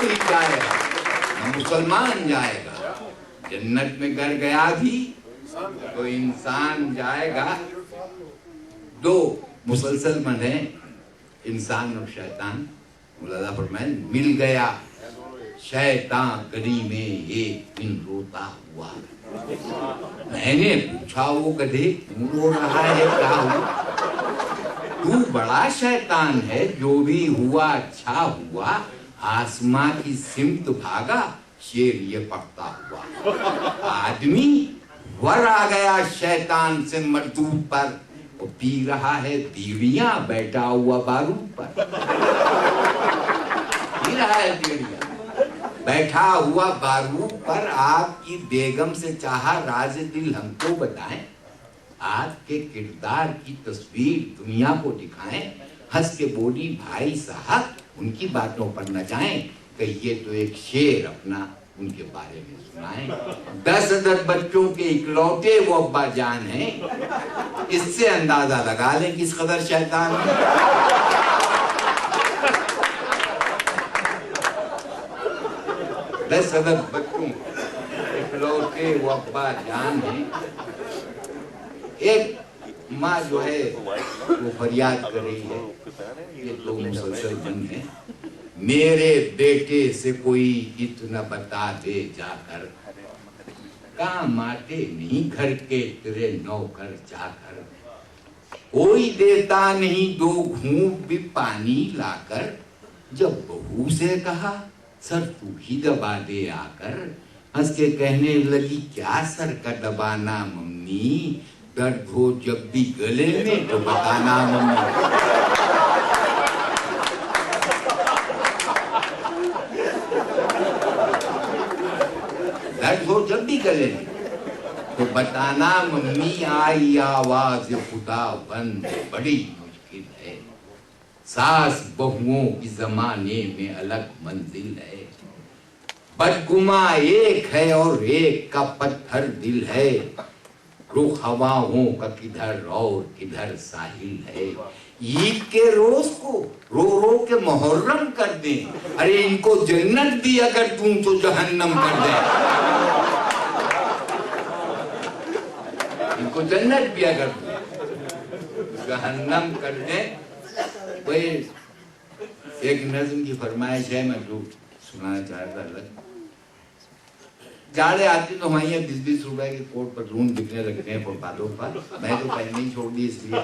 कोई जाएगा न मुसलमान जाएगा। जन्नत में घर गया भी तो इंसान जाएगा। दो मुसलसल बने, इंसान और शैतान। मौलाना फरमाए मिल गया शैतान गली में एक दिन रोता हुआ। मैंने पूछा वो गधे क्यों रो रहा है, क्या हुआ? तू बड़ा शैतान है, जो भी हुआ अच्छा हुआ। आसमां की सिमत भागा, शेर ये पढ़ता हुआ। आदमी वर आ गया शैतान से मजदूर पर, वो पी रहा है बीड़ियां बैठा हुआ बारूद पर। पी रहा है बीड़ियां बैठा हुआ बारूद पर। आपकी बेगम से चाहा राज दिल हमको बताएं, आपके किरदार की तस्वीर दुनिया को दिखाएं। हंस के बोली भाई साहब उनकी बातों पर न जाएं, कहिए तो एक शेर अपना उनके बारे में सुनाएं। 10 बच्चों के इकलौते वो अब्बा जान हैं, इससे अंदाजा लगा लें किस कदर शैतान है। 10 बच्चों इकलौते वो अब्बा जान हैं। एक माँ जो है वो फरियाद कर रही है, ये दो मुसलसल जंग है। मेरे बेटे से कोई इतना बता दे जाकर, काम आते नहीं घर के तेरे नौकर चाकर। कोई देता नहीं 2 घूंट भी पानी लाकर। जब बहू से कहा सर तू ही दबा दे आकर, हंस के कहने लगी क्या सर का दबाना मम्मी, दर्द हो जब भी गले में तो बताना मम्मी। दर्द हो जब भी गले में तो बताना मम्मी। आई आवाज खुदा बंद बड़ी मुश्किल है, सास बहुओं की जमाने में अलग मंजिल है। बदगुमा एक है और एक का पत्थर दिल है, रुख हवाओं का किधर और किधर साहिल है। ईद के रोज को रो रो के मुहर्रम कर दे, अरे इनको जन्नत भी अगर तू तो जहन्नम कर दे। इनको जन्नत भी अगर जहन्नम कर दे। वही एक नज्म की फरमाइश है, मैं जो सुनाना चाहता अलग। जाड़े आती तो वहीं 20-20 रुपए के कोट पतलून बिकने लगते हैं फुटपाथों पर। मैं तो पहनने ही छोड़ दी इसलिए।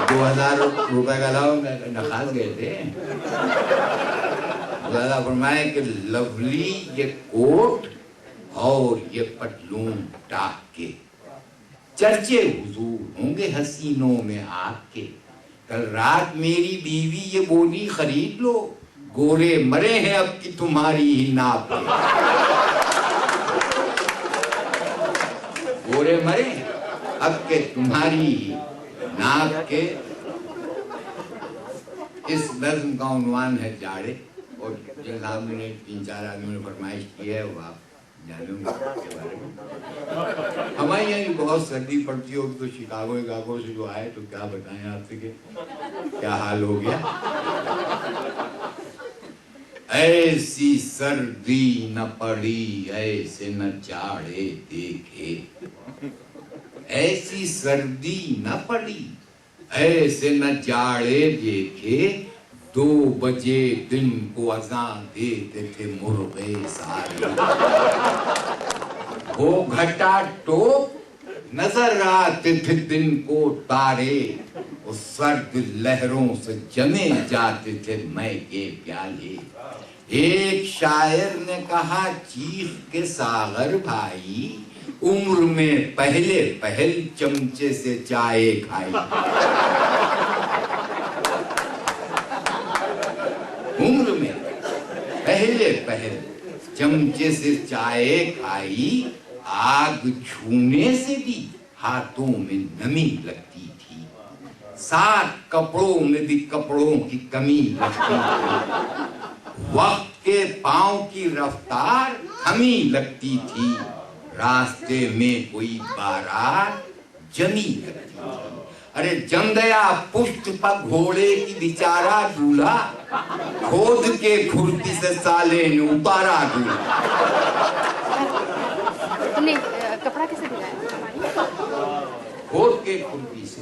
2000 रुपए का लाओ नखास गए थे। ज़्यादा फरमाए कि लवली ये कोट और ये पतलून टाक के, चर्चे हुजूर होंगे हसीनों में आपके। कल रात मेरी बीवी ये बोली खरीद लो, गोरे मरे हैं अब की तुम्हारी ही नाप के। गोरे मरे अब के तुम्हारी ही नाप के। इस नज्म का उन्वान है जाड़े, और जिन आदमी ने 3-4 आदमियों ने फरमाइश की है वो आप जाने के बारे में। हमारे यहाँ बहुत सर्दी पड़ती होगी तो शिकागो से जो आए तो क्या बताएं आपसे कि क्या हाल हो गया। ऐसी सर्दी न पड़ी ऐसे न जाड़े देखे, ऐसी सर्दी न पड़ी ऐसे न जाड़े देखे। 2 बजे दिन को अज़ान देते थे मुर्गे सारे। वो घटा टोप नजर आते थे दिन को तारे, उस सर्द लहरों से जमे जाते थे मई के प्याले। एक शायर ने कहा चीख के सागर भाई, उम्र में पहले पहल चमचे से चाय खाई। उम्र में पहले पहल चमचे से चाय खाई। आग छूने से भी हाथों में नमी लगती थी, साथ कपड़ों में भी कपड़ों की कमी लगती थी। वक्त के पांव की रफ्तार थमी लगती थी, रास्ते में कोई बारात जमी लगती थी। अरे जमदया पुष्ट पर घोड़े की बिचारा दूल्हा, खोद के खुरपी से साले ने उतारा दूल्हा। तुमने कपड़ा कैसे दिलाया? खोद के खुरपी से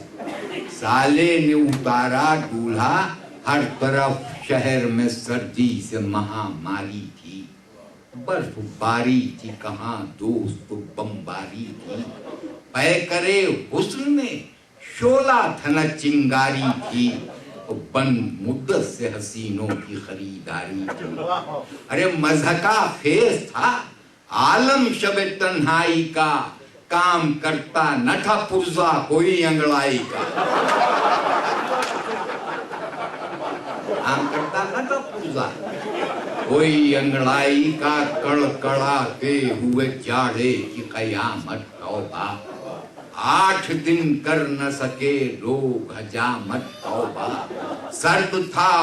साले ने उतारा दूल्हा। हर तरफ शहर में सर्दी से महामारी थी, बर्फबारी थी, कहाँ दोस्त बमबारी थी। पै करे हुस्न में शोला थना चिंगारी थी, बंद मुद्दत से हसीनों की खरीदारी थी। अरे मज़हका फेस था आलम शबे तन्हाई का, काम करता न था पुर्जा कोई अंगड़ाई का। काम करता न था पुर्जा कोई अंगड़ाई का, कड़कड़ाते हुए जाड़े की कयामत तौबा। 8 दिन कर न सके लोग हजामत तौबा। सर्द था